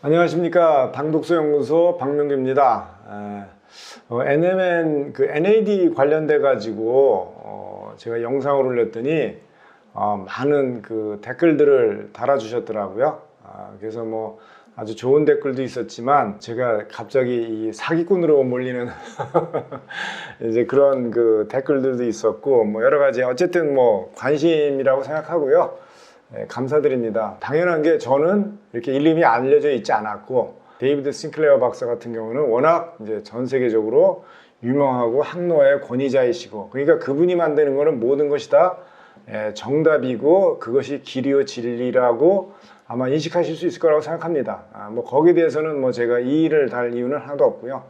안녕하십니까. 당독서 연구소 박명규입니다. NMN NAD 관련돼 가지고 제가 영상을 올렸더니 많은 댓글들을 달아주셨더라고요. 그래서 뭐 아주 좋은 댓글도 있었지만 제가 갑자기 이 사기꾼으로 몰리는 이제 그런 댓글들도 있었고 뭐 여러 가지 어쨌든 뭐 관심이라고 생각하고요. 네, 감사드립니다. 당연한 게 저는 이렇게 이름이 알려져 있지 않았고 데이비드 싱클레어 박사 같은 경우는 워낙 이제 전 세계적으로 유명하고 학로의 권위자이시고 그러니까 그분이 만드는 거는 모든 것이 다 정답이고 그것이 길이요 진리라고 아마 인식하실 수 있을 거라고 생각합니다. 뭐 거기에 대해서는 뭐 제가 이의를 달 이유는 하나도 없고요.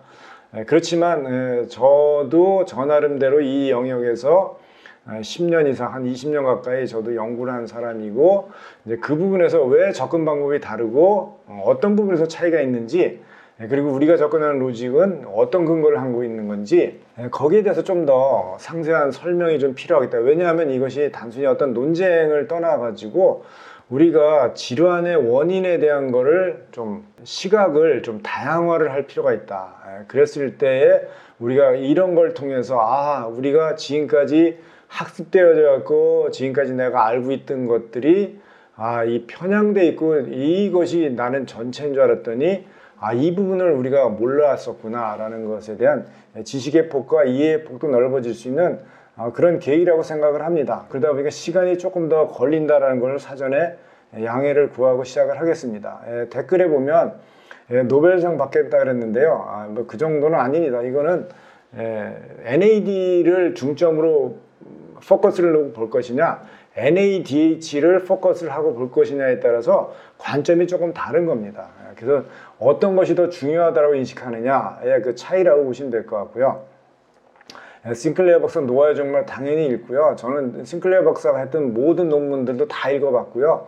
그렇지만 저도 저 나름대로 이 영역에서 10년 이상, 한 20년 가까이 저도 연구를 한 사람이고 이제 그 부분에서 왜 접근 방법이 다르고 어떤 부분에서 차이가 있는지 그리고 우리가 접근하는 로직은 어떤 근거를 갖고 있는 건지 거기에 대해서 좀 더 상세한 설명이 좀 필요하겠다. 왜냐하면 이것이 단순히 어떤 논쟁을 떠나가지고 우리가 질환의 원인에 대한 거를 좀 시각을 좀 다양화를 할 필요가 있다. 그랬을 때에 우리가 이런 걸 통해서 우리가 지금까지 학습되어져 갖고 지금까지 내가 알고 있던 것들이 이 편향돼 있고 이것이 나는 전체인 줄 알았더니 이 부분을 우리가 몰랐었구나 라는 것에 대한 지식의 폭과 이해의 폭도 넓어질 수 있는 그런 계기라고 생각을 합니다. 그러다 보니까 시간이 조금 더 걸린다라는 걸 사전에 양해를 구하고 시작을 하겠습니다. 댓글에 보면 노벨상 받겠다 그랬는데요. 뭐 그 정도는 아닙니다. 이거는 NAD를 중점으로 포커스를 볼 것이냐 NADH를 포커스를 하고 볼 것이냐에 따라서 관점이 조금 다른 겁니다. 그래서 어떤 것이 더 중요하다고 인식하느냐의 그 차이라고 보시면 될 것 같고요. 싱클레어 박사 노아의 종말 당연히 읽고요. 저는 싱클레어 박사가 했던 모든 논문들도 다 읽어봤고요.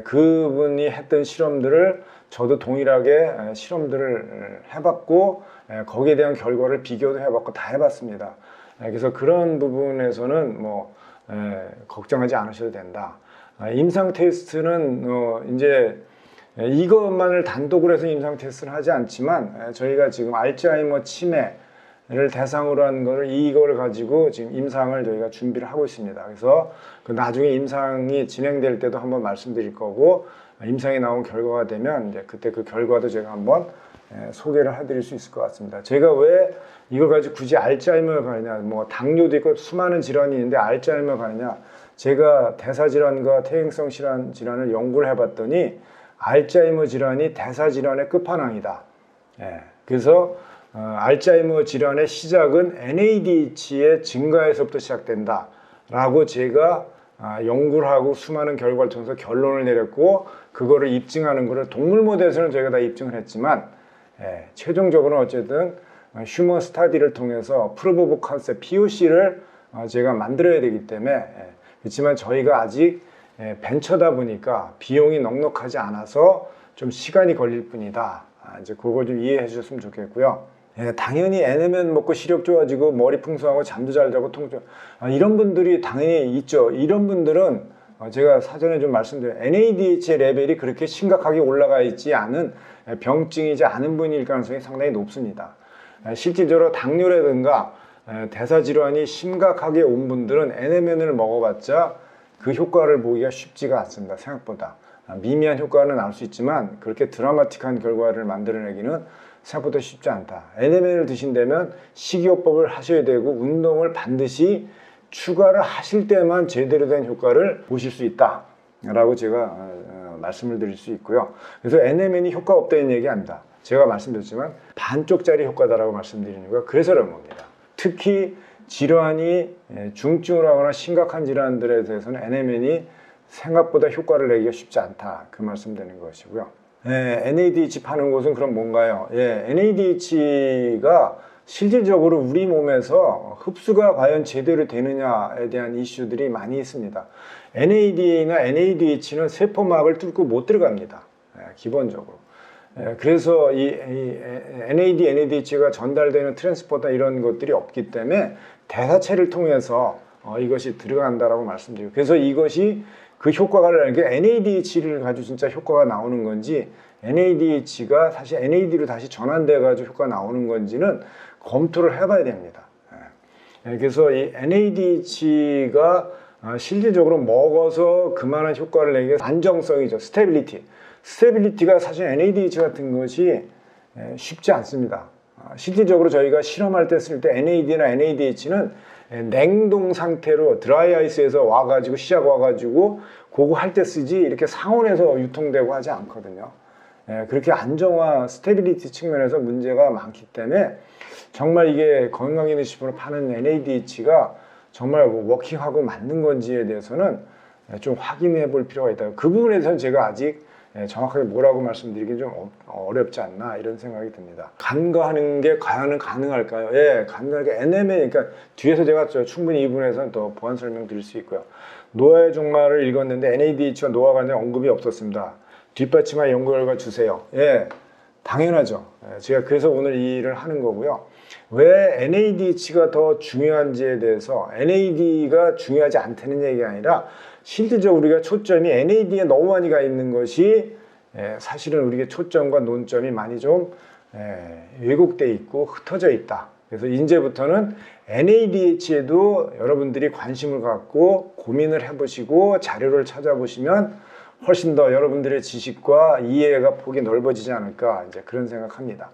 그분이 했던 실험들을 저도 동일하게 실험들을 해봤고 거기에 대한 결과를 비교도 해봤고 다 해봤습니다. 그래서 그런 부분에서는 뭐 걱정하지 않으셔도 된다. 임상 테스트는 이제 이것만을 단독으로 해서 임상 테스트를 하지 않지만 저희가 지금 알츠하이머 치매를 대상으로 한 거를 이거를 가지고 지금 임상을 저희가 준비를 하고 있습니다. 그래서 나중에 임상이 진행될 때도 한번 말씀드릴 거고 임상이 나온 결과가 되면 이제 그때 그 결과도 제가 한번 소개를 해드릴 수 있을 것 같습니다. 제가 왜 이걸 가지고 굳이 알츠하이머를 가느냐, 뭐 당뇨도 있고 수많은 질환이 있는데 알츠하이머를 가느냐, 제가 대사질환과 퇴행성 질환을 연구를 해봤더니 알츠하이머 질환이 대사질환의 끝판왕이다. 그래서 알츠하이머 질환의 시작은 NADH의 증가에서부터 시작된다 라고 제가 연구를 하고 수많은 결과를 통해서 결론을 내렸고 그거를 입증하는 거를 동물 모델에서는 저희가 다 입증을 했지만 최종적으로는 어쨌든 휴먼 스타디를 통해서 프루브 오브 컨셉트 POC를 제가 만들어야 되기 때문에 그렇지만 저희가 아직 벤처다 보니까 비용이 넉넉하지 않아서 좀 시간이 걸릴 뿐이다. 이제 그거 좀 이해해 주셨으면 좋겠고요. 당연히 NMN 먹고 시력 좋아지고 머리 풍성하고 잠도 잘 자고 통증 이런 분들이 당연히 있죠. 이런 분들은 제가 사전에 좀 말씀드려요. NADH의 레벨이 그렇게 심각하게 올라가 있지 않은 병증이지 않은 분일 가능성이 상당히 높습니다. 실질적으로 당뇨라든가 대사질환이 심각하게 온 분들은 NMN을 먹어봤자 그 효과를 보기가 쉽지가 않습니다. 생각보다 미미한 효과는 알 수 있지만 그렇게 드라마틱한 결과를 만들어내기는 생각보다 쉽지 않다. NMN을 드신다면 식이요법을 하셔야 되고 운동을 반드시 추가를 하실 때만 제대로 된 효과를 보실 수 있다 라고 제가 말씀을 드릴 수 있고요. 그래서 NMN이 효과 없다는 얘기 아닙니다. 제가 말씀드렸지만 반쪽짜리 효과다라고 말씀드리는 이유가 그래서 그런 겁니다. 특히 질환이 중증으로 하거나 심각한 질환들에 대해서는 NMN이 생각보다 효과를 내기가 쉽지 않다. 그 말씀드리는 것이고요. NADH 파는 곳은 그럼 뭔가요? NADH가 실질적으로 우리 몸에서 흡수가 과연 제대로 되느냐에 대한 이슈들이 많이 있습니다. NADA나 NADH는 세포막을 뚫고 못 들어갑니다. 기본적으로. 그래서 이 NAD, NADH가 전달되는 트랜스포터 이런 것들이 없기 때문에 대사체를 통해서 이것이 들어간다라고 말씀드리고, 그래서 이것이 그 효과가 나는 게 NADH를 가지고 진짜 효과가 나오는 건지, NADH가 사실 NAD로 다시 전환돼 가지고 효과가 나오는 건지는 검토를 해봐야 됩니다. 그래서 이 NADH가 실질적으로 먹어서 그만한 효과를 내기 안정성이죠. 스테빌리티가 사실 NADH 같은 것이 쉽지 않습니다. 실질적으로 저희가 실험할 때 쓸 때 NAD나 NADH는 냉동 상태로 드라이 아이스에서 와가지고 시작 와가지고 그거 할 때 쓰지 이렇게 상온에서 유통되고 하지 않거든요. 그렇게 안정화 스테빌리티 측면에서 문제가 많기 때문에 정말 이게 건강기능식품으로 파는 NADH가 정말 워킹하고 맞는 건지에 대해서는 좀 확인해 볼 필요가 있다. 그 부분에 대해서는 제가 아직 정확하게 뭐라고 말씀드리긴 좀 어렵지 않나 이런 생각이 듭니다. 간과하는 게 과연 가능할까요? 예, 간과하는 게 NMA, 그러니까 뒤에서 제가 충분히 이 부분에서는 더 보완 설명 드릴 수 있고요. 노화의 종말을 읽었는데 NADH와 노화가 관련 언급이 없었습니다. 뒷받침할 연구 결과 주세요. 예, 당연하죠. 제가 그래서 오늘 이 일을 하는 거고요. 왜 NADH가 더 중요한지에 대해서, NAD가 중요하지 않다는 얘기가 아니라 실질적으로 우리가 초점이 NAD에 너무 많이 가 있는 것이 사실은 우리의 초점과 논점이 많이 좀 왜곡돼 있고 흩어져 있다. 그래서 이제부터는 NADH에도 여러분들이 관심을 갖고 고민을 해보시고 자료를 찾아보시면 훨씬 더 여러분들의 지식과 이해가 폭이 넓어지지 않을까, 이제 그런 생각합니다.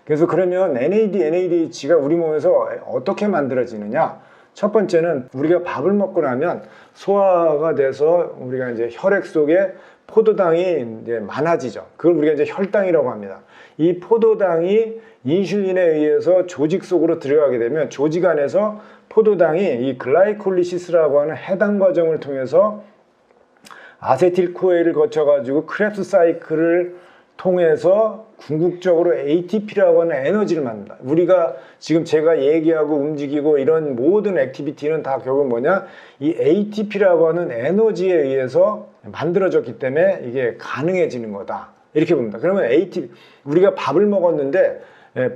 그래서 그러면 NADH가 우리 몸에서 어떻게 만들어지느냐? 첫 번째는 우리가 밥을 먹고 나면 소화가 돼서 우리가 이제 혈액 속에 포도당이 이제 많아지죠. 그걸 우리가 이제 혈당이라고 합니다. 이 포도당이 인슐린에 의해서 조직 속으로 들어가게 되면 조직 안에서 포도당이 이 글라이콜리시스라고 하는 해당 과정을 통해서 아세틸코에를 거쳐가지고 크랩스 사이클을 통해서 궁극적으로 ATP라고 하는 에너지를 만든다. 우리가 지금 제가 얘기하고 움직이고 이런 모든 액티비티는 다 결국 뭐냐? 이 ATP라고 하는 에너지에 의해서 만들어졌기 때문에 이게 가능해지는 거다. 이렇게 봅니다. 그러면 ATP, 우리가 밥을 먹었는데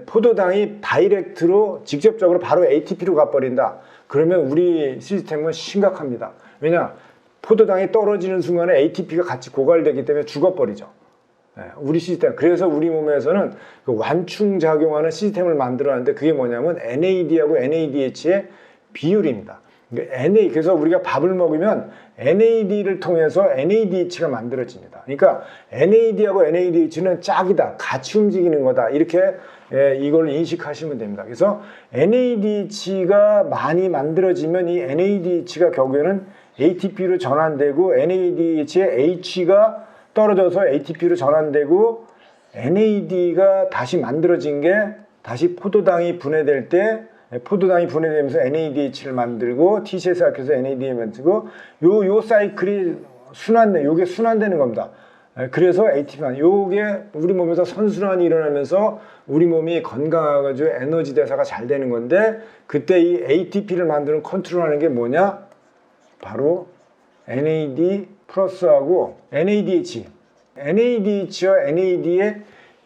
포도당이 다이렉트로 직접적으로 바로 ATP로 가버린다. 그러면 우리 시스템은 심각합니다. 왜냐? 포도당이 떨어지는 순간에 ATP가 같이 고갈되기 때문에 죽어버리죠. 우리 시스템. 그래서 우리 몸에서는 그 완충작용하는 시스템을 만들어놨는데 그게 뭐냐면 NAD하고 NADH의 비율입니다. 그래서 우리가 밥을 먹으면 NAD를 통해서 NADH가 만들어집니다. 그러니까 NAD하고 NADH는 짝이다. 같이 움직이는 거다. 이렇게 이걸 인식하시면 됩니다. 그래서 NADH가 많이 만들어지면 이 NADH가 결국에는 ATP로 전환되고 NADH의 H가 떨어져서 ATP로 전환되고 NAD가 다시 만들어진 게 다시 포도당이 분해될 때 포도당이 분해되면서 NADH를 만들고 T세에서 약해서 NAD를 만들고 요 사이클이 요게 순환되는 겁니다. 그래서 ATP가 요게 우리 몸에서 선순환이 일어나면서 우리 몸이 건강해가지고 에너지 대사가 잘 되는 건데 그때 이 ATP를 만드는 컨트롤하는 게 뭐냐? 바로 NAD 플러스하고 NADH와 NAD의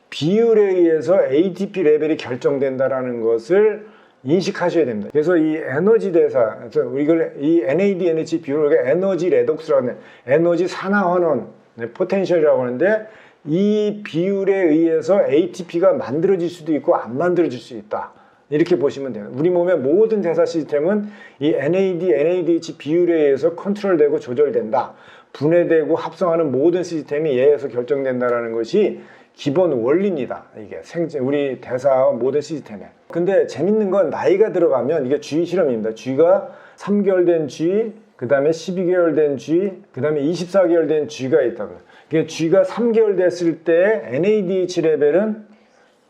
비율에 의해서 ATP 레벨이 결정된다라는 것을 인식하셔야 됩니다. 그래서 이 에너지 대사, 그래서 이걸 이 NAD, NH 비율을 에너지 레독스라고 하는 에너지 산화환원 포텐셜이라고 하는데 이 비율에 의해서 ATP가 만들어질 수도 있고 안 만들어질 수 있다. 이렇게 보시면 돼요. 우리 몸의 모든 대사 시스템은 이 NAD, NADH 비율에 의해서 컨트롤되고 조절된다. 분해되고 합성하는 모든 시스템이 얘에서 결정된다는 것이 기본 원리입니다. 이게 우리 대사 모든 시스템에. 근데 재밌는 건 나이가 들어가면 이게 쥐 실험입니다. 쥐가 3개월 된 쥐, 그 다음에 12개월 된 쥐, 그 다음에 24개월 된 쥐가 있다고요. 그러니까 쥐가 3개월 됐을 때 NADH 레벨은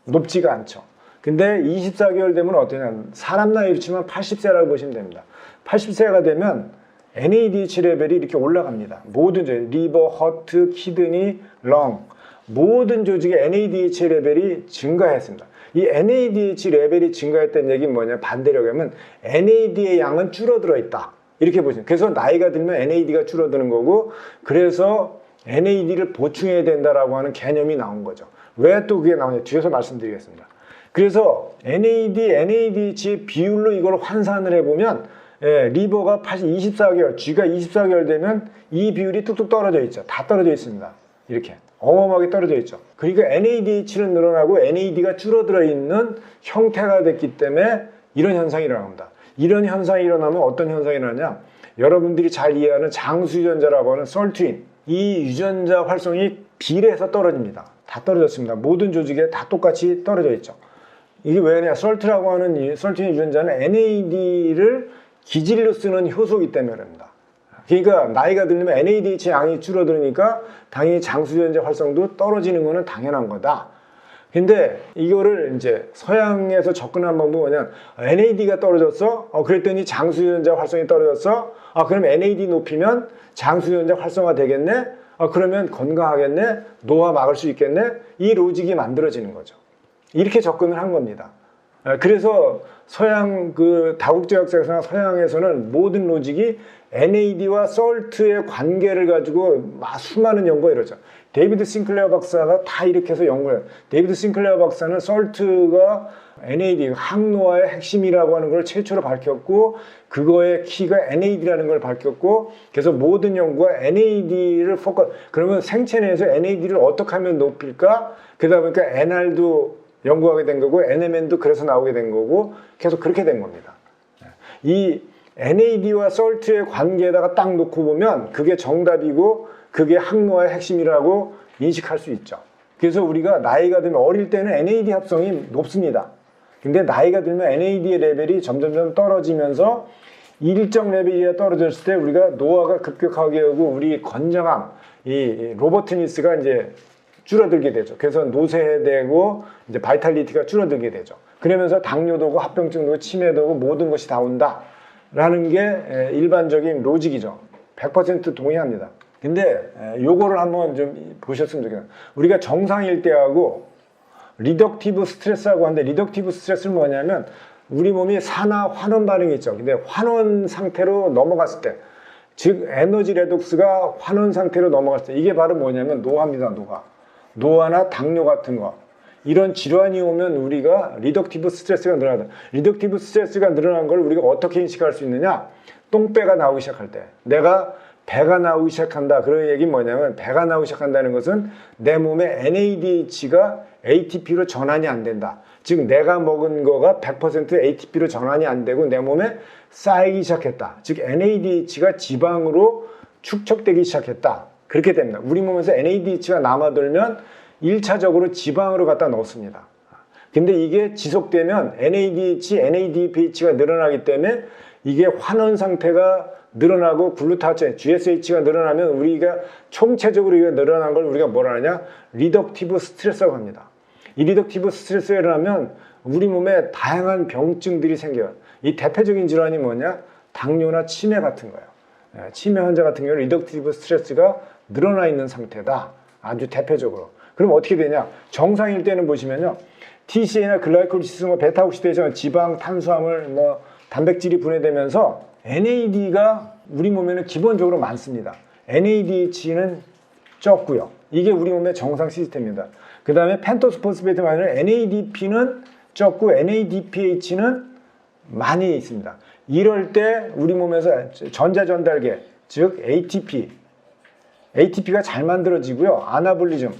높지가 않죠. 근데 24개월 되면 어떠냐? 사람 나이로 치면 80세라고 보시면 됩니다. 80세가 되면 NADH 레벨이 이렇게 올라갑니다. 모든 조직, 리버, 허트, 키드니, 렁 모든 조직의 NADH 레벨이 증가했습니다. 이 NADH 레벨이 증가했다는 얘기는 뭐냐? 반대로 하면 NAD의 양은 줄어들어 있다. 이렇게 보시면. 그래서 나이가 들면 NAD가 줄어드는 거고 그래서 NAD를 보충해야 된다라고 하는 개념이 나온 거죠. 왜 또 그게 나오냐? 뒤에서 말씀드리겠습니다. 그래서 NAD, NADH의 비율로 이걸 환산을 해보면 예, 리버가 24개월, G가 24개월 되면 이 비율이 뚝뚝 떨어져 있죠. 다 떨어져 있습니다. 이렇게 어마어마하게 떨어져 있죠. 그러니까 NADH는 늘어나고 NAD가 줄어들어 있는 형태가 됐기 때문에 이런 현상이 일어납니다. 이런 현상이 일어나면 어떤 현상이 일어나냐? 여러분들이 잘 이해하는 장수유전자라고 하는 썰트윈, 이 유전자 활성이 비례해서 떨어집니다. 다 떨어졌습니다. 모든 조직에 다 똑같이 떨어져 있죠. 이게 왜냐? 썰트라고 하는 이 썰트윈 유전자는 NAD를 기질로 쓰는 효소이기 때문에 그럽니다. 그러니까 나이가 들면 NADH 양이 줄어들으니까 당연히 장수유전자 활성도 떨어지는 거는 당연한 거다. 근데 이거를 이제 서양에서 접근한 방법은 뭐냐? NAD가 떨어졌어? 그랬더니 장수유전자 활성이 떨어졌어? 그럼 NAD 높이면 장수유전자 활성화 되겠네? 그러면 건강하겠네? 노화 막을 수 있겠네? 이 로직이 만들어지는 거죠. 이렇게 접근을 한 겁니다. 그래서 서양 그 다국제학에서나 서양에서는 모든 로직이 NAD와 솔트의 관계를 가지고 막 수많은 연구가 이러죠. 데이비드 싱클레어 박사가 다 이렇게 해서 연구를 해요. 데이비드 싱클레어 박사는 솔트가 NAD, 항노화의 핵심이라고 하는 걸 최초로 밝혔고 그거의 키가 NAD라는 걸 밝혔고 그래서 모든 연구가 NAD를 그러면 생체 내에서 NAD를 어떻게 하면 높일까? 그러다 보니까 NR도 연구하게 된 거고 NMN도 그래서 나오게 된 거고 계속 그렇게 된 겁니다. 이 NAD와 솔트의 관계에다가 딱 놓고 보면 그게 정답이고 그게 항노화의 핵심이라고 인식할 수 있죠. 그래서 우리가 나이가 들면 어릴 때는 NAD 합성이 높습니다. 근데 나이가 들면 NAD의 레벨이 점점 떨어지면서 일정 레벨이 떨어졌을 때 우리가 노화가 급격하게 오고 우리 건장함, 이 로버트니스가 이제 줄어들게 되죠. 그래서 노쇠되고 이제 바이탈리티가 줄어들게 되죠. 그러면서 당뇨도 오고 합병증도 오고 치매도 오고 모든 것이 다 온다라는 게 일반적인 로직이죠. 100% 동의합니다. 근데 요거를 한번 좀 보셨으면 좋겠어요. 우리가 정상일 때하고 리덕티브 스트레스라고 하는데 리덕티브 스트레스는 뭐냐면 우리 몸이 산화 환원 반응이 있죠. 근데 환원 상태로 넘어갔을 때 즉 에너지 레독스가 환원 상태로 넘어갔을 때 이게 바로 뭐냐면 노화입니다. 노화나 당뇨 같은 거 이런 질환이 오면 우리가 리덕티브 스트레스가 늘어나다. 리덕티브 스트레스가 늘어난 걸 우리가 어떻게 인식할 수 있느냐? 똥배가 나오기 시작할 때 내가 배가 나오기 시작한다. 그런 얘기는 뭐냐면 배가 나오기 시작한다는 것은 내 몸에 NADH가 ATP로 전환이 안 된다. 즉 내가 먹은 거가 100% ATP로 전환이 안 되고 내 몸에 쌓이기 시작했다. 즉 NADH가 지방으로 축적되기 시작했다. 그렇게 됩니다. 우리 몸에서 NADH가 남아돌면 1차적으로 지방으로 갖다 넣습니다. 근데 이게 지속되면 NADH, NADPH가 늘어나기 때문에 이게 환원 상태가 늘어나고 글루타치온, GSH가 늘어나면 우리가 총체적으로 이게 늘어난 걸 우리가 뭐라 하냐? 리덕티브 스트레스라고 합니다. 이 리덕티브 스트레스가 일어나면 우리 몸에 다양한 병증들이 생겨요. 이 대표적인 질환이 뭐냐? 당뇨나 치매 같은 거예요. 치매 환자 같은 경우는 리덕티브 스트레스가 늘어나 있는 상태다. 아주 대표적으로. 그럼 어떻게 되냐? 정상일 때는 보시면요. TCA나 글라이콜리시스, 베타옥시데이션, 지방, 탄수화물, 단백질이 분해되면서 NAD가 우리 몸에는 기본적으로 많습니다. NADH는 적고요. 이게 우리 몸의 정상 시스템입니다. 그 다음에 펜토스포스페이트 마이너는 NADP는 적고 NADPH는 많이 있습니다. 이럴 때 우리 몸에서 전자전달계, 즉 ATP가 잘 만들어지고요. 아나볼리즘,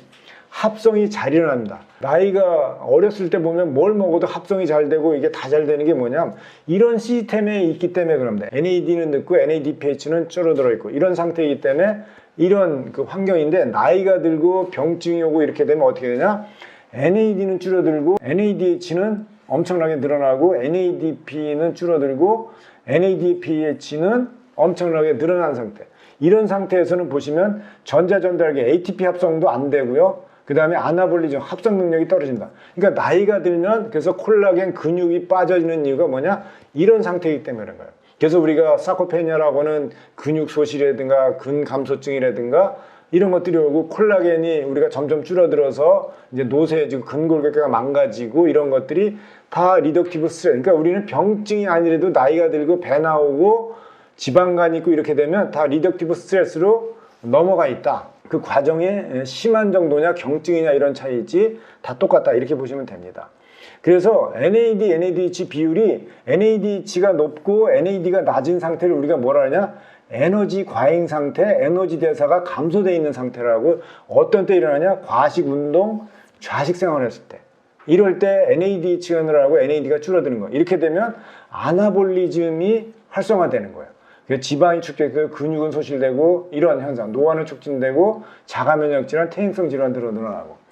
합성이 잘 일어납니다. 나이가 어렸을 때 보면 뭘 먹어도 합성이 잘 되고 이게 다 잘 되는 게 뭐냐면 이런 시스템에 있기 때문에 그럽니다. NAD는 늦고 NADPH는 줄어들어 있고 이런 상태이기 때문에 이런 그 환경인데 나이가 들고 병증이 오고 이렇게 되면 어떻게 되냐? NAD는 줄어들고 NADH는 엄청나게 늘어나고 NADP는 줄어들고 NADPH는 엄청나게 늘어난 상태. 이런 상태에서는 보시면 전자전달계 ATP 합성도 안 되고요. 그 다음에 아나볼리즘 합성 능력이 떨어진다. 그러니까 나이가 들면 그래서 콜라겐 근육이 빠져있는 이유가 뭐냐? 이런 상태이기 때문에 그런 거예요. 그래서 우리가 사코페니아라고 하는 근육 소실이라든가 근감소증이라든가 이런 것들이 오고 콜라겐이 우리가 점점 줄어들어서 이제 노쇠해지고 근골격계가 망가지고 이런 것들이 다 리덕티브 스트레스. 그러니까 우리는 병증이 아니라도 나이가 들고 배 나오고 지방간이 있고 이렇게 되면 다 리덕티브 스트레스로 넘어가 있다. 그 과정에 심한 정도냐 경증이냐 이런 차이지 다 똑같다 이렇게 보시면 됩니다. 그래서 NAD, NADH 비율이 NADH가 높고 NAD가 낮은 상태를 우리가 뭐라 하냐? 에너지 과잉 상태, 에너지 대사가 감소되어 있는 상태라고. 어떤 때 일어나냐? 과식 운동, 좌식 생활을 했을 때. 이럴 때 NADH가 늘어나고 NAD가 줄어드는 거예요. 이렇게 되면 아나볼리즘이 활성화되는 거예요. 지방이 축적되고 근육은 소실되고 이런 현상, 노화는 촉진되고 자가 면역 질환, 퇴행성 질환들로 늘어나고.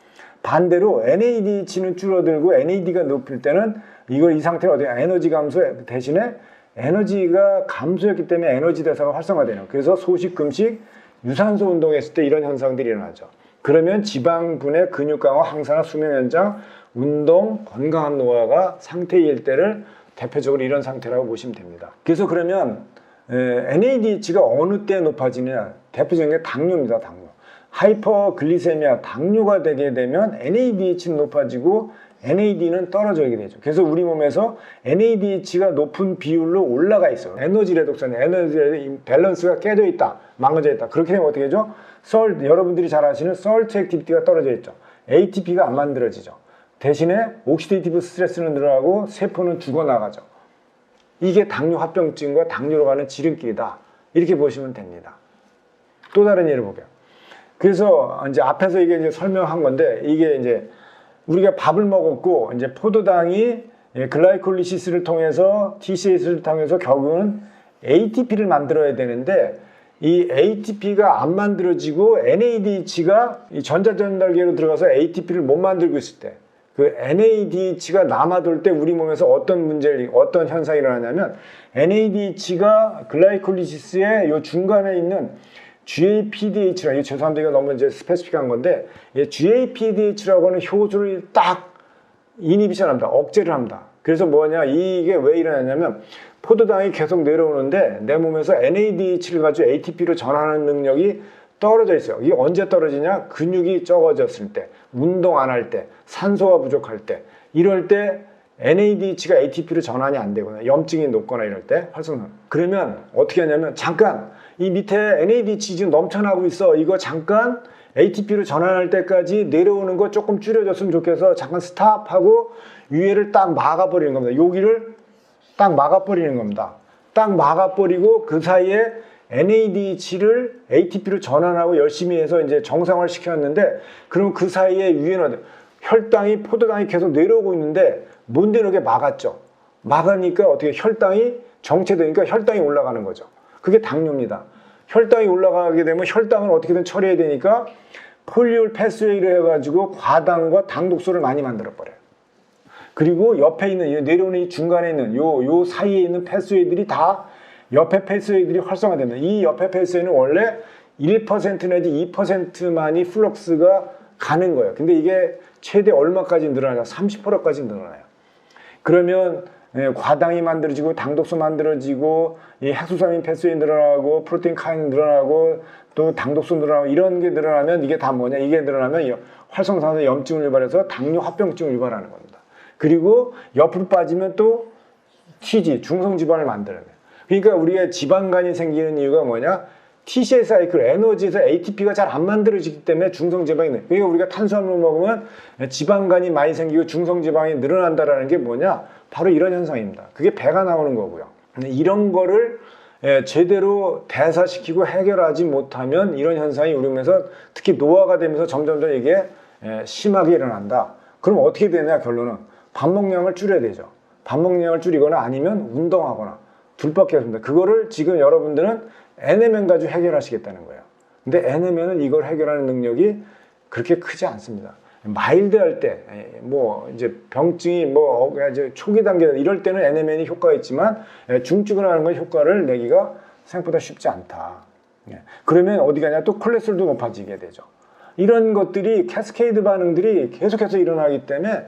반대로 NADH는 줄어들고 NAD가 높을 때는 이 상태를 어디 에너지 감소 대신에 에너지가 감소했기 때문에 에너지 대사가 활성화되는 거예요. 그래서 소식, 금식, 유산소 운동했을 때 이런 현상들이 일어나죠. 그러면 지방분해, 근육 강화, 항산화, 수명 연장, 운동, 건강한 노화가 상태일 때를 대표적으로 이런 상태라고 보시면 됩니다. 그래서 그러면 NADH가 어느 때 높아지느냐? 대표적인 게 당뇨입니다. 당뇨. 하이퍼글리세미아, 당뇨가 되게 되면 NADH는 높아지고 NAD는 떨어지게 되죠. 그래서 우리 몸에서 NADH가 높은 비율로 올라가 있어요. 에너지 레독션, 에너지 밸런스가 깨져 있다, 망가져 있다. 그렇게 되면 어떻게 되죠? 여러분들이 잘 아시는 솔트 액티비티가 떨어져 있죠. ATP가 안 만들어지죠. 대신에 옥시데이티브 스트레스는 늘어나고 세포는 죽어나가죠. 이게 당뇨 합병증과 당뇨로 가는 지름길이다. 이렇게 보시면 됩니다. 또 다른 예를 볼게요. 그래서 이제 앞에서 이게 이제 설명한 건데, 이게 이제 우리가 밥을 먹었고 이제 포도당이 글라이콜리시스를 통해서 TCA를 통해서 결국은 ATP를 만들어야 되는데, 이 ATP가 안 만들어지고 NADH가 이 전자전달계로 들어가서 ATP를 못 만들고 있을 때, 그 NADH가 남아돌 때 우리 몸에서 어떤 현상이 일어나냐면, NADH가 글라이콜리시스의 요 중간에 있는 GAPDH라, 이거 죄송합니다. 이거 너무 이제 스페시픽한 건데, GAPDH라고 하는 효소를 딱 이니비션 합니다. 억제를 합니다. 그래서 뭐냐, 이게 왜 일어나냐면, 포도당이 계속 내려오는데 내 몸에서 NADH를 가지고 ATP로 전환하는 능력이 떨어져 있어요. 이게 언제 떨어지냐? 근육이 적어졌을 때, 운동 안 할 때, 산소가 부족할 때, 이럴 때 NADH가 ATP로 전환이 안 되거나 염증이 높거나 이럴 때 활성화. 그러면 어떻게 하냐면, 잠깐 이 밑에 NADH 지금 넘쳐나고 있어. 이거 잠깐 ATP로 전환할 때까지 내려오는 거 조금 줄여줬으면 좋겠어. 잠깐 스탑하고 위에를 딱 막아버리는 겁니다. 여기를 딱 막아버리는 겁니다. 딱 막아버리고 그 사이에 NADH를 ATP로 전환하고 열심히 해서 이제 정상화를 시켰는데, 그럼 그 사이에 위에는 혈당이, 포도당이 계속 내려오고 있는데 못 내려오게 막았죠. 막으니까 어떻게 혈당이 정체되니까 혈당이 올라가는 거죠. 그게 당뇨입니다. 혈당이 올라가게 되면 혈당을 어떻게든 처리해야 되니까 폴리올 패스웨이를 해가지고 과당과 당독소를 많이 만들어버려요. 그리고 옆에 있는, 내려오는 이 중간에 있는 요 사이에 있는 패스웨이들이 다 옆에 패스웨이들이 활성화됩니다. 이 옆에 패스웨이는 원래 1% 내지 2%만이 플럭스가 가는 거예요. 근데 이게 최대 얼마까지 늘어나냐? 30%까지 늘어나요. 그러면 과당이 만들어지고 당독소 만들어지고 이 핵수사민 패스웨이 늘어나고 프로테인 카인 늘어나고 또 당독소 늘어나고 이런 게 늘어나면 이게 다 뭐냐? 이게 늘어나면 활성산소 염증을 유발해서 당뇨 합병증을 유발하는 겁니다. 그리고 옆으로 빠지면 또 TG, 중성지방을 만들어내요. 그러니까 우리가 지방간이 생기는 이유가 뭐냐? TCA 사이클, 에너지에서 ATP가 잘 안 만들어지기 때문에 중성지방이 늘어요. 그러니까 우리가 탄수화물을 먹으면 지방간이 많이 생기고 중성지방이 늘어난다는 게 뭐냐? 바로 이런 현상입니다. 그게 배가 나오는 거고요. 근데 이런 거를 제대로 대사시키고 해결하지 못하면 이런 현상이 우리 몸에서 특히 노화가 되면서 점점점 이게 심하게 일어난다. 그럼 어떻게 되냐? 결론은 밥 먹량을 줄여야 되죠. 밥 먹량을 줄이거나 아니면 운동하거나 둘밖에 없습니다. 그거를 지금 여러분들은 NMN 가지고 해결하시겠다는 거예요. 근데 NMN은 이걸 해결하는 능력이 그렇게 크지 않습니다. 마일드할 때, 뭐 이제 병증이 뭐 이제 초기 단계 이럴 때는 NMN이 효과가 있지만 중증을 하는 건 효과를 내기가 생각보다 쉽지 않다. 그러면 어디 가냐? 또 콜레스테롤도 높아지게 되죠. 이런 것들이 캐스케이드 반응들이 계속해서 일어나기 때문에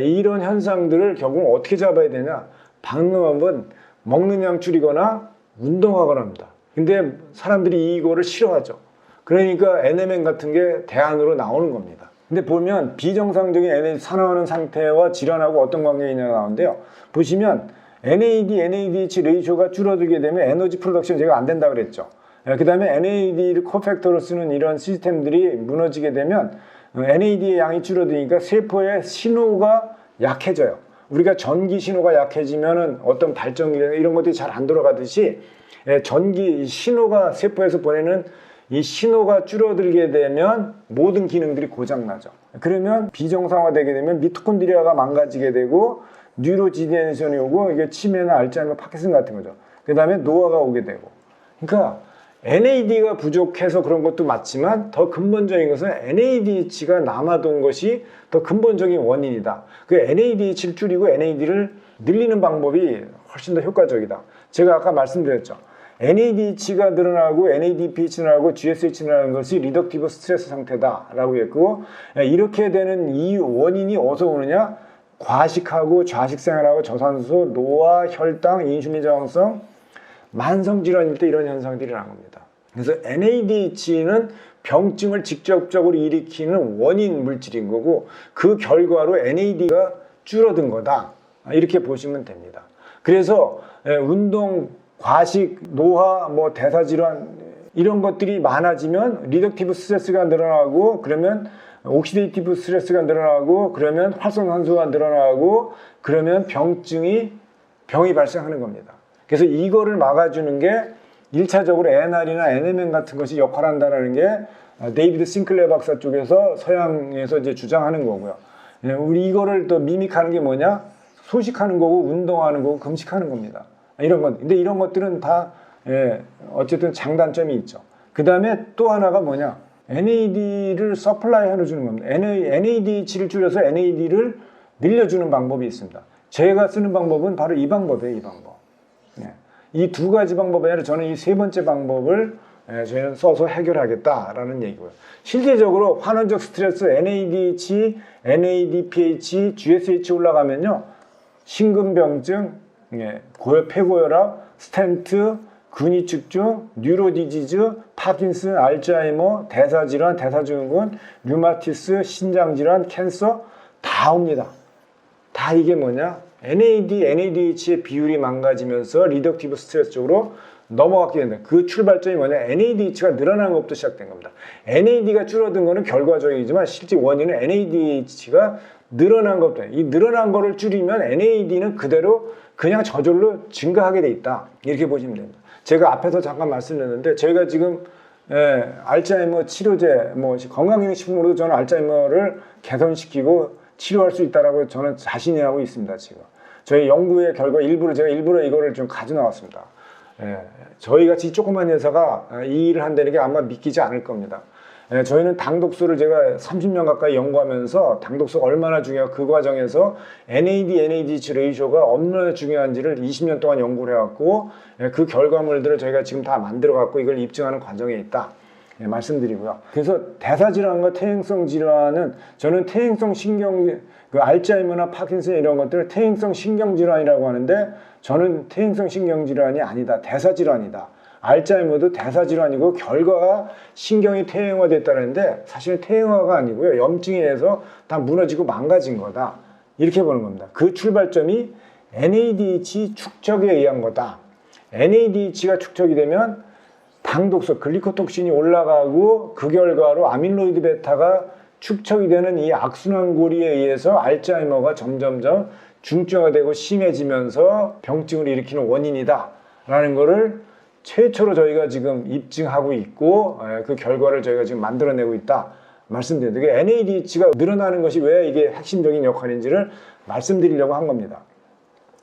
이런 현상들을 결국 어떻게 잡아야 되냐? 방법은 먹는 양 줄이거나 운동하거나 합니다. 근데 사람들이 이거를 싫어하죠. 그러니까 NMN 같은 게 대안으로 나오는 겁니다. 근데 보면 비정상적인 NAD 산화하는 상태와 질환하고 어떤 관계가 있냐가 나오는데요. 보시면 NAD, NADH 레이쇼가 줄어들게 되면 에너지 프로덕션 제가 안 된다 그랬죠. 그 다음에 NAD를 코팩터로 쓰는 이런 시스템들이 무너지게 되면 NAD의 양이 줄어드니까 세포의 신호가 약해져요. 우리가 전기 신호가 약해지면은 어떤 발전기 이런 것들이 잘 안 돌아가듯이 전기 신호가 세포에서 보내는 이 신호가 줄어들게 되면 모든 기능들이 고장나죠. 그러면 비정상화되게 되면 미토콘드리아가 망가지게 되고 뉴로디제너레이션이 오고 이게 치매나 알츠하이머, 파킨슨 같은 거죠. 그 다음에 노화가 오게 되고. 그러니까 NAD가 부족해서 그런 것도 맞지만 더 근본적인 것은 NADH가 남아돈 것이 더 근본적인 원인이다. 그 NADH를 줄이고 NAD를 늘리는 방법이 훨씬 더 효과적이다. 제가 아까 말씀드렸죠. NADH가 늘어나고 NADPH 늘어나고 GSH 늘어나는 것이 리덕티브 스트레스 상태다라고 했고, 이렇게 되는 이 원인이 어디서 오느냐? 과식하고 좌식 생활하고 저산소, 노화, 혈당, 인슐린 저항성, 만성질환일 때 이런 현상들이 나는 겁니다. 그래서 NADH는 병증을 직접적으로 일으키는 원인 물질인 거고 그 결과로 NAD가 줄어든 거다. 이렇게 보시면 됩니다. 그래서 운동, 과식, 노화, 대사질환 이런 것들이 많아지면 리덕티브 스트레스가 늘어나고 그러면 옥시데이티브 스트레스가 늘어나고 그러면 활성산소가 늘어나고 그러면 병이 발생하는 겁니다. 그래서 이거를 막아주는 게 1차적으로 NR이나 NMN 같은 것이 역할한다는 게 데이비드 싱클레어 박사 쪽에서 서양에서 이제 주장하는 거고요. 우리 이거를 또 미믹하는 게 뭐냐? 소식하는 거고 운동하는 거고 금식하는 겁니다. 이런 것. 근데 이런 것들은 다 어쨌든 장단점이 있죠. 그 다음에 또 하나가 뭐냐? NAD를 서플라이 해주는 겁니다. NADH를 줄여서 NAD를 늘려주는 방법이 있습니다. 제가 쓰는 방법은 바로 이 방법이에요. 이 방법. 이 두 가지 방법 아니라 저는 이 세 번째 방법을 저희는 써서 해결하겠다라는 얘기고요. 실제적으로 환원적 스트레스 NADH, NADPH, GSH 올라가면요. 심근병증, 폐고혈압, 스텐트, 근위축증, 뉴로디지즈, 파킨슨, 알츠하이머, 대사질환, 대사증후군, 류마티스, 신장질환, 캔서 다 옵니다. 다 이게 뭐냐? NAD, NADH의 비율이 망가지면서 리덕티브 스트레스 쪽으로 넘어갔게 된다. 그 출발점이 뭐냐? NADH가 늘어나는 것부터 시작된 겁니다. NAD가 줄어든 거는 결과적이지만 실제 원인은 NADH가 늘어난 것부터. 이 늘어난 거를 줄이면 NAD는 그대로 그냥 저절로 증가하게 돼 있다. 이렇게 보시면 됩니다. 제가 앞에서 잠깐 말씀드렸는데 저희가 지금 알츠하이머 치료제, 건강기능식품으로도 저는 알츠하이머를 개선시키고 치료할 수 있다라고 저는 자신이 하고 있습니다. 지금 저희 연구의 결과 제가 일부러 이거를 좀 가져 나왔습니다. 저희 같이 조그만 회사가 이 일을 한다는 게 아마 믿기지 않을 겁니다. 저희는 당독소를 제가 30년 가까이 연구하면서 당독소가 얼마나 중요하고 그 과정에서 NAD, NADH 레이쇼가 얼마나 중요한지를 20년 동안 연구를 해왔고 그 결과물들을 저희가 지금 다 만들어갖고 이걸 입증하는 과정에 있다. 말씀드리고요. 그래서 대사질환과 퇴행성 질환은 저는 퇴행성 알츠하이머나 파킨슨 이런 것들을 퇴행성 신경질환이라고 하는데 저는 퇴행성 신경질환이 아니다. 대사질환이다. 알츠하이머도 대사질환이고 결과가 신경이 퇴행화됐다는데 사실은 퇴행화가 아니고요. 염증에 의해서 다 무너지고 망가진 거다. 이렇게 보는 겁니다. 그 출발점이 NADH 축적에 의한 거다. NADH가 축적이 되면 당독소, 글리코톡신이 올라가고 그 결과로 아밀로이드 베타가 축적이 되는 이 악순환고리에 의해서 알츠하이머가 점점점 중증화되고 심해지면서 병증을 일으키는 원인이다 라는 거를 최초로 저희가 지금 입증하고 있고 그 결과를 저희가 지금 만들어내고 있다 말씀드립니다. NADH가 늘어나는 것이 왜 이게 핵심적인 역할인지를 말씀드리려고 한 겁니다.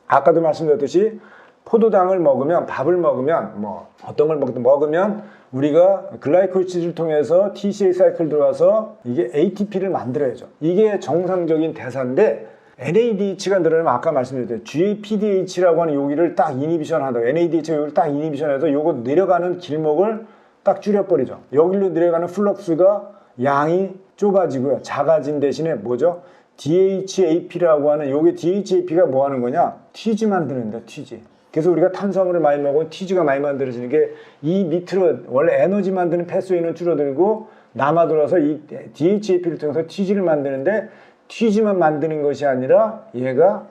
아까도 말씀드렸듯이 포도당을 먹으면, 밥을 먹으면, 어떤 걸 먹으면 우리가 글라이콜시스를 통해서 TCA 사이클 들어와서 이게 ATP를 만들어야죠. 이게 정상적인 대사인데 NADH가 늘어나면 아까 말씀드렸죠. GAPDH라고 하는 여기를 딱 이니비션 한다고. NADH가 여기를 딱 이니비션해서 요거 내려가는 길목을 딱 줄여버리죠. 여기로 내려가는 플럭스가 양이 좁아지고요. 작아진 대신에 뭐죠? DHAP라고 하는 요게 DHAP가 뭐 하는 거냐? TG 만드는데 TG. 그래서 우리가 탄수화물을 많이 먹으면 TG가 많이 만들어지는 게 이 밑으로 원래 에너지 만드는 패스웨이는 줄어들고 남아돌아서 이 DHAP를 통해서 TG를 만드는데 TG만 만드는 것이 아니라 얘가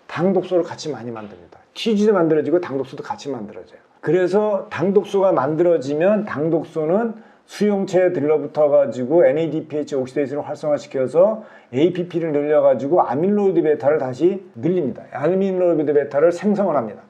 당독소를 같이 많이 만듭니다. TG도 만들어지고 당독소도 같이 만들어져요. 그래서 당독소가 만들어지면 당독소는 수용체에 들러붙어 가지고 NADPH 옥시데이스를 활성화시켜서 APP를 늘려 가지고 아밀로이드 베타를 다시 늘립니다. 아밀로이드 베타를 생성을 합니다.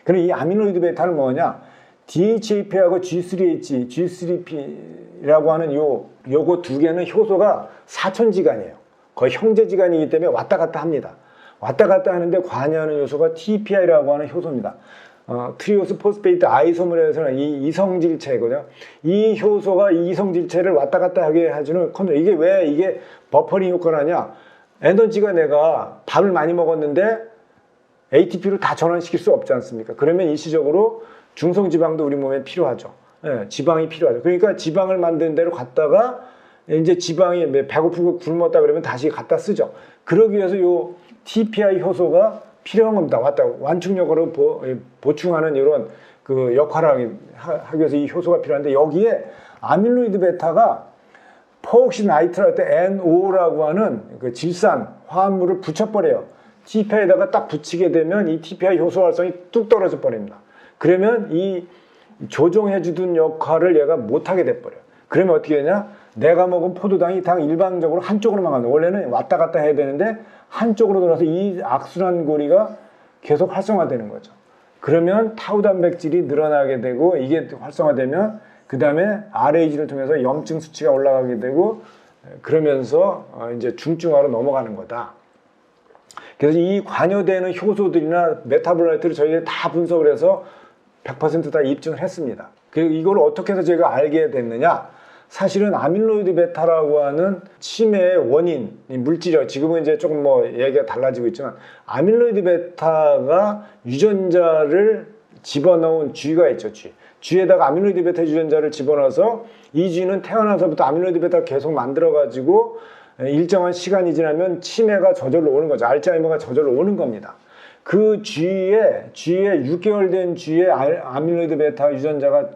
그럼 이 아밀로이드 베타는 뭐냐? DHAP하고 G3H, G3P라고 하는 요거 두 개는 효소가 사촌지간이에요. 거의 형제지간이기 때문에 왔다 갔다 합니다. 왔다 갔다 하는데 관여하는 요소가 TPI라고 하는 효소입니다. 트리오스 포스페이트 아이소머에서는 이 이성질체거든요. 이 효소가 이 이성질체를 왔다 갔다 하게 해주는 컨트롤. 이게 왜 이게 버퍼링 효과를 하냐? 에너지가 내가 밥을 많이 먹었는데 ATP로 다 전환시킬 수 없지 않습니까? 그러면 일시적으로 중성지방도 우리 몸에 필요하죠. 예, 지방이 필요하죠. 그러니까 지방을 만드는 데로 갔다가 이제 지방이 배고프고 굶었다 그러면 다시 갖다 쓰죠. 그러기 위해서 요 TPI 효소가 필요한 겁니다. 왔다 완충력으로 보충하는 이런 그 역할을 하기 위해서 이 효소가 필요한데 여기에 아밀로이드 베타가 포옥시 나이트라이트 NO라고 하는 그 질산 화합물을 붙여버려요. TPI에다가 딱 붙이게 되면 이 TPI 효소 활성이 뚝 떨어져 버립니다. 그러면 이 조종해주던 역할을 얘가 못하게 돼버려요. 그러면 어떻게 되냐? 내가 먹은 포도당이 당 일방적으로 한쪽으로만 간다. 원래는 왔다 갔다 해야 되는데 한쪽으로 돌아서 이 악순환 고리가 계속 활성화되는 거죠. 그러면 타우 단백질이 늘어나게 되고 이게 활성화되면 그 다음에 RAG를 통해서 염증 수치가 올라가게 되고 그러면서 이제 중증화로 넘어가는 거다. 그래서 이 관여되는 효소들이나 메타볼라이트를 저희가 다 분석을 해서 100% 다 입증을 했습니다. 그리고 이걸 어떻게 해서 제가 알게 됐느냐? 사실은 아밀로이드 베타라고 하는 치매의 원인, 물질이요. 지금은 이제 조금 뭐 얘기가 달라지고 있지만 아밀로이드 베타가 유전자를 집어넣은 쥐가 있죠. 쥐에다가 아밀로이드 베타 유전자를 집어넣어서 이 쥐는 태어나서부터 아밀로이드 베타를 계속 만들어가지고 일정한 시간이 지나면 치매가 저절로 오는 거죠. 알츠하이머가 저절로 오는 겁니다. 그 쥐에 6개월 된 쥐에 아밀로이드 베타 유전자가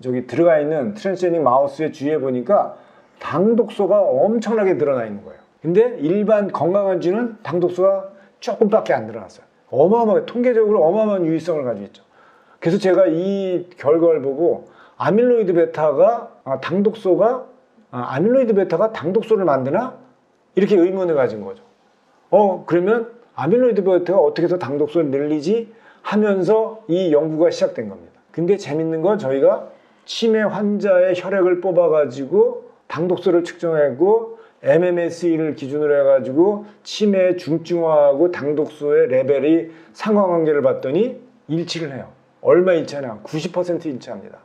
저기 들어가 있는 트랜스제닉 마우스의 쥐에 보니까 당독소가 엄청나게 늘어나 있는 거예요. 근데 일반 건강한 쥐는 당독소가 조금밖에 안 늘어났어요. 어마어마하게 통계적으로 어마어마한 유의성을 가지고 있죠. 그래서 제가 이 결과를 보고 아밀로이드 베타가 아밀로이드 베타가 당독소를 만드나? 이렇게 의문을 가진 거죠. 그러면 아밀로이드 베타가 어떻게 해서 당독소를 늘리지? 하면서 이 연구가 시작된 겁니다. 근데 재밌는 건 저희가 치매 환자의 혈액을 뽑아가지고 당독소를 측정하고 MMSE를 기준으로 해가지고 치매 중증화하고 당독소의 레벨이 상관관계를 봤더니 일치를 해요. 얼마 일치하냐? 90% 일치합니다.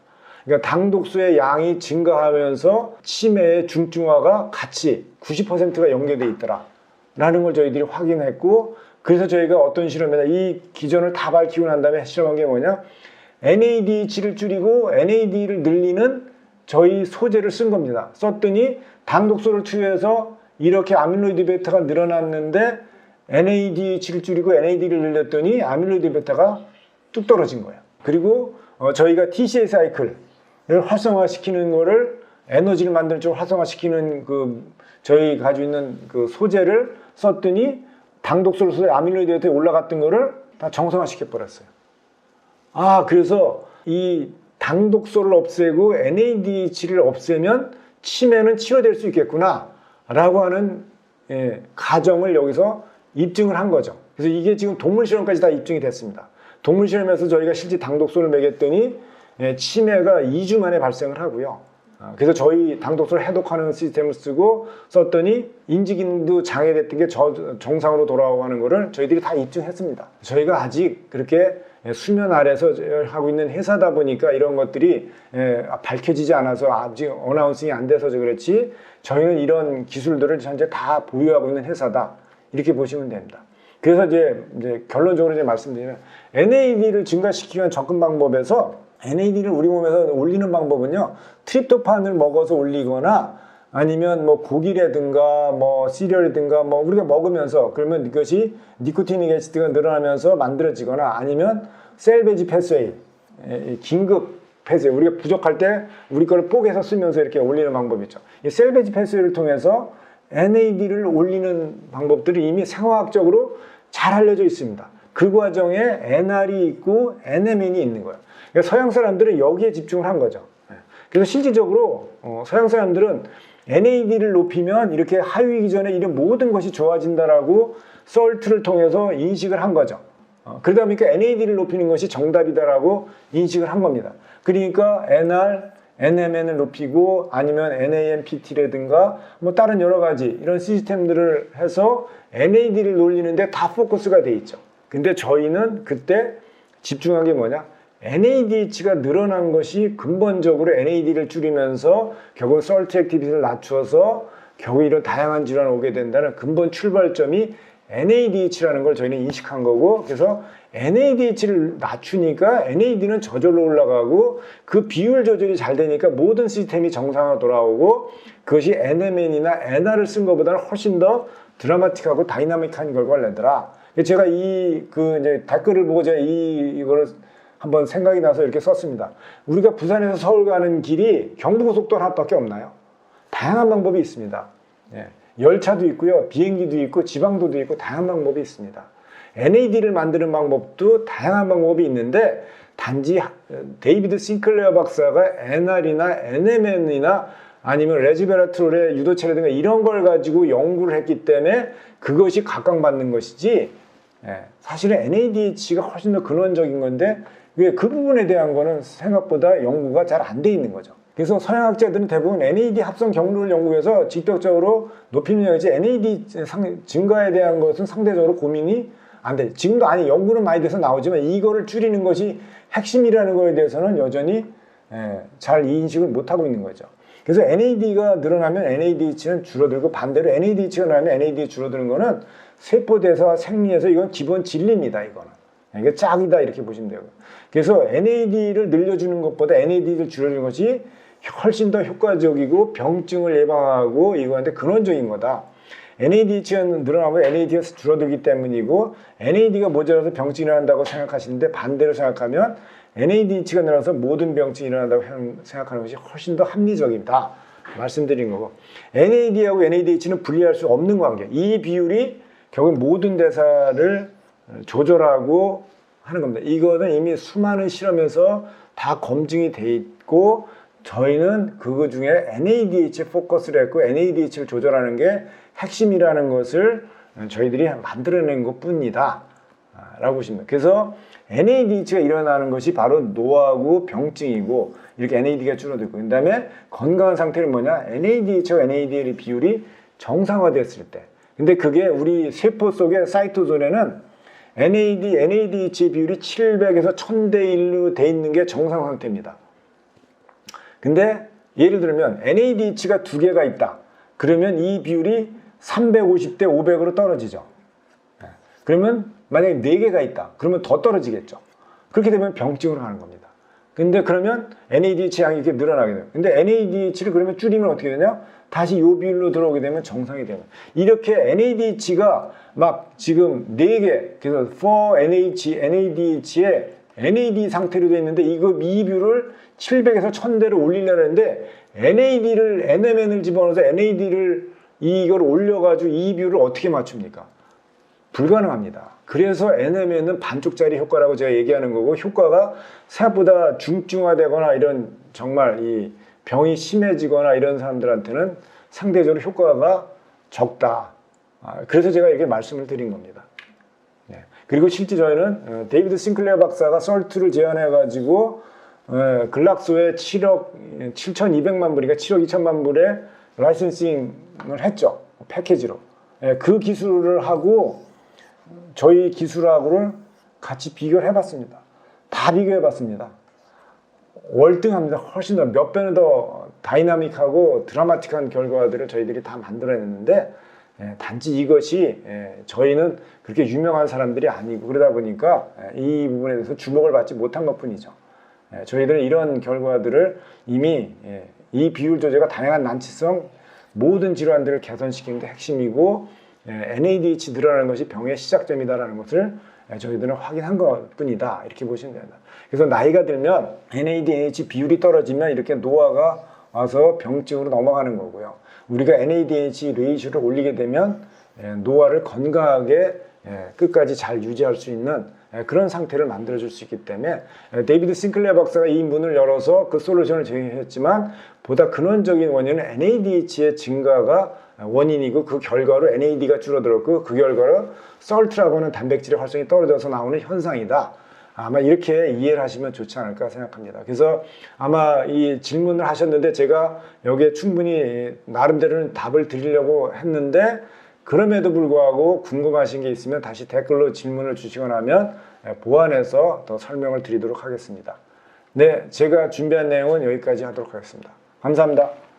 그러니까 당독소의 양이 증가하면서 치매의 중증화가 같이 90%가 연계되어 있더라 라는 걸 저희들이 확인했고, 그래서 저희가 어떤 실험이나 이 기전을 다 밝히고 난 다음에 실험한 게 뭐냐, NADH를 줄이고 NAD를 늘리는 저희 소재를 쓴 겁니다. 썼더니 당독소를 투여해서 이렇게 아밀로이드 베타가 늘어났는데 NADH를 줄이고 NAD를 늘렸더니 아밀로이드 베타가 뚝 떨어진 거예요. 그리고 저희가 TCA 사이클을 활성화시키는 거를 에너지를 만드는 쪽으로 활성화시키는 저희 가지고 있는 그 소재를 썼더니 당독소를 써서 아밀로이드 베타에 올라갔던 거를 다 정상화시켜 버렸어요. 그래서 이 당독소를 없애고 NADH를 없애면 치매는 치료될 수 있겠구나 라고 하는 가정을 여기서 입증을 한 거죠. 그래서 이게 지금 동물 실험까지 다 입증이 됐습니다. 동물 실험에서 저희가 실제 당독소를 먹였더니 치매가 2주 만에 발생을 하고요. 그래서 저희 당독소를 해독하는 시스템을 쓰고 썼더니 인지기능도 장애됐던 게 정상으로 돌아오고 하는 거를 저희들이 다 입증했습니다. 저희가 아직 그렇게 수면 아래서 하고 있는 회사다 보니까 이런 것들이 밝혀지지 않아서 아직 어나운싱이 안 돼서 그렇지, 저희는 이런 기술들을 현재 다 보유하고 있는 회사다, 이렇게 보시면 됩니다. 그래서 이제 결론적으로 말씀드리면 NAD를 증가시키기 위한 접근 방법에서 NAD를 우리 몸에서 올리는 방법은요, 트립토판을 먹어서 올리거나 아니면 뭐 고기라든가 뭐 시리얼이든가 뭐 우리가 먹으면서, 그러면 이것이 니코티닉 애시드가 늘어나면서 만들어지거나, 아니면 셀 배지 패스웨이, 긴급 패스웨이, 우리가 부족할 때 우리 거를 뽀개서 쓰면서 이렇게 올리는 방법이 있죠. 이 셀 배지 패스웨이를 통해서 NAD를 올리는 방법들이 이미 생화학적으로 잘 알려져 있습니다. 그 과정에 NR이 있고 NMN이 있는 거예요. 그러니까 서양 사람들은 여기에 집중을 한 거죠. 그래서 실질적으로 서양 사람들은 NAD를 높이면 이렇게 하위 기전에 이런 모든 것이 좋아진다라고 SALT를 통해서 인식을 한 거죠. 그러다 보니까 NAD를 높이는 것이 정답이다라고 인식을 한 겁니다. 그러니까 NR, NMN을 높이고 아니면 NAMPT라든가 뭐 다른 여러 가지 이런 시스템들을 해서 NAD를 놀리는데 다 포커스가 돼 있죠. 근데 저희는 그때 집중한 게 뭐냐? NADH가 늘어난 것이 근본적으로 NAD를 줄이면서 결국 SALT 액티비티를 낮추어서 결국 이런 다양한 질환이 오게 된다는 근본 출발점이 NADH라는 걸 저희는 인식한 거고, 그래서 NADH를 낮추니까 NAD는 저절로 올라가고 그 비율 조절이 잘 되니까 모든 시스템이 정상으로 돌아오고, 그것이 NMN이나 NR을 쓴 것보다는 훨씬 더 드라마틱하고 다이나믹한 결과를 내더라. 제가 이제 댓글을 보고 제가 이거를 한번 생각이 나서 이렇게 썼습니다. 우리가 부산에서 서울 가는 길이 경부고속도로 하나밖에 없나요? 다양한 방법이 있습니다. 예. 열차도 있고요, 비행기도 있고, 지방도도 있고, 다양한 방법이 있습니다. NAD를 만드는 방법도 다양한 방법이 있는데, 단지 데이비드 싱클레어 박사가 NR이나 NMN이나 아니면 레즈베라트롤의 유도체라든가 이런 걸 가지고 연구를 했기 때문에 그것이 각광받는 것이지, 사실은 NADH가 훨씬 더 근원적인 건데 왜 그 부분에 대한 거는 생각보다 연구가 잘 안 돼 있는 거죠. 그래서 서양학자들은 대부분 NAD 합성 경로를 연구해서 직접적으로 높이는 여기지 NAD 증가에 대한 것은 상대적으로 고민이 안 돼. 지금도 아니 연구는 많이 돼서 나오지만 이거를 줄이는 것이 핵심이라는 거에 대해서는 여전히 잘 인식을 못하고 있는 거죠. 그래서 NAD가 늘어나면 NADH는 줄어들고, 반대로 NADH가 늘어나면 NAD가 줄어드는 거는 세포대사와 생리에서 이건 기본 진리입니다. 이거는. 이게 짝이다 이렇게 보시면 돼요. 그래서 NAD를 늘려주는 것보다 NAD를 줄여주는 것이 훨씬 더 효과적이고 병증을 예방하고 이거한테 근원적인 거다. NADH가 늘어나면 NAD가 줄어들기 때문이고, NAD가 모자라서 병증이 일어난다고 생각하시는데 반대로 생각하면 NADH가 늘어나서 모든 병증이 일어난다고 생각하는 것이 훨씬 더 합리적이다 말씀드린 거고, NAD하고 NADH는 분리할 수 없는 관계. 이 비율이 결국 모든 대사를 조절하고 하는 겁니다. 이거는 이미 수많은 실험에서 다 검증이 돼 있고, 저희는 그거 중에 NADH에 포커스를 했고 NADH를 조절하는 게 핵심이라는 것을 저희들이 만들어낸 것 뿐이다 라고 보시면 돼요. 그래서 NADH가 일어나는 것이 바로 노하고 병증이고, 이렇게 NAD가 줄어들고, 그 다음에 건강한 상태는 뭐냐? NADH와 NADL의 비율이 정상화됐을 때. 근데 그게 우리 세포 속의 사이토존에는 NADH의 비율이 700에서 1000대 1로 돼 있는 게 정상 상태입니다. 근데 예를 들면 NADH가 두 개가 있다. 그러면 이 비율이 350대 500으로 떨어지죠. 그러면 만약에 4개가 있다. 그러면 더 떨어지겠죠. 그렇게 되면 병증으로 가는 겁니다. 근데 그러면 NADH 양이 이렇게 늘어나게 돼요. 근데 NADH를 그러면 줄이면 어떻게 되냐? 다시 이 비율로 들어오게 되면 정상이 되는. 이렇게 NADH가 막 지금 4개, 그래서 NADH의 NAD 상태로 되어 있는데 이 비율을 700에서 1000대로 올리려고 했는데 NAD를, NMN을 집어넣어서 NAD를 이걸 올려가지고 이 비율을 어떻게 맞춥니까? 불가능합니다. 그래서 NMN은 반쪽짜리 효과라고 제가 얘기하는 거고, 효과가 생각보다 중증화되거나 이런 정말 이 병이 심해지거나 이런 사람들한테는 상대적으로 효과가 적다. 그래서 제가 이렇게 말씀을 드린 겁니다. 네. 그리고 실제 저희는 데이비드 싱클레어 박사가 SALT를 제안해가지고 글락소에 7억 7,200만 불이니까 7억 2천만 불의 라이선싱을 했죠. 패키지로. 그 기술을 하고 저희 기술하고를 같이 비교를 해봤습니다. 다 비교해봤습니다. 월등합니다. 훨씬 더 몇 배는 더 다이나믹하고 드라마틱한 결과들을 저희들이 다 만들어냈는데, 단지 이것이 저희는 그렇게 유명한 사람들이 아니고 그러다 보니까 이 부분에 대해서 주목을 받지 못한 것 뿐이죠. 저희들은 이런 결과들을 이미 이 비율 조절과 다양한 난치성 모든 질환들을 개선시키는 데 핵심이고, NADH 늘어나는 것이 병의 시작점이다라는 것을 저희들은 확인한 것 뿐이다 이렇게 보시면 됩니다. 그래서 나이가 들면 NADH 비율이 떨어지면 이렇게 노화가 와서 병증으로 넘어가는 거고요. 우리가 NADH 레이쇼를 올리게 되면 노화를 건강하게 끝까지 잘 유지할 수 있는 그런 상태를 만들어줄 수 있기 때문에 데이비드 싱클레어 박사가 이 문을 열어서 그 솔루션을 제공했지만 보다 근원적인 원인은 NADH의 증가가 원인이고 그 결과로 NAD가 줄어들었고 그 결과로 솔트라고 하는 단백질의 활성이 떨어져서 나오는 현상이다. 아마 이렇게 이해를 하시면 좋지 않을까 생각합니다. 그래서 아마 이 질문을 하셨는데 제가 여기에 충분히 나름대로는 답을 드리려고 했는데 그럼에도 불구하고 궁금하신 게 있으면 다시 댓글로 질문을 주시거나 하면 보완해서 더 설명을 드리도록 하겠습니다. 네, 제가 준비한 내용은 여기까지 하도록 하겠습니다. 감사합니다.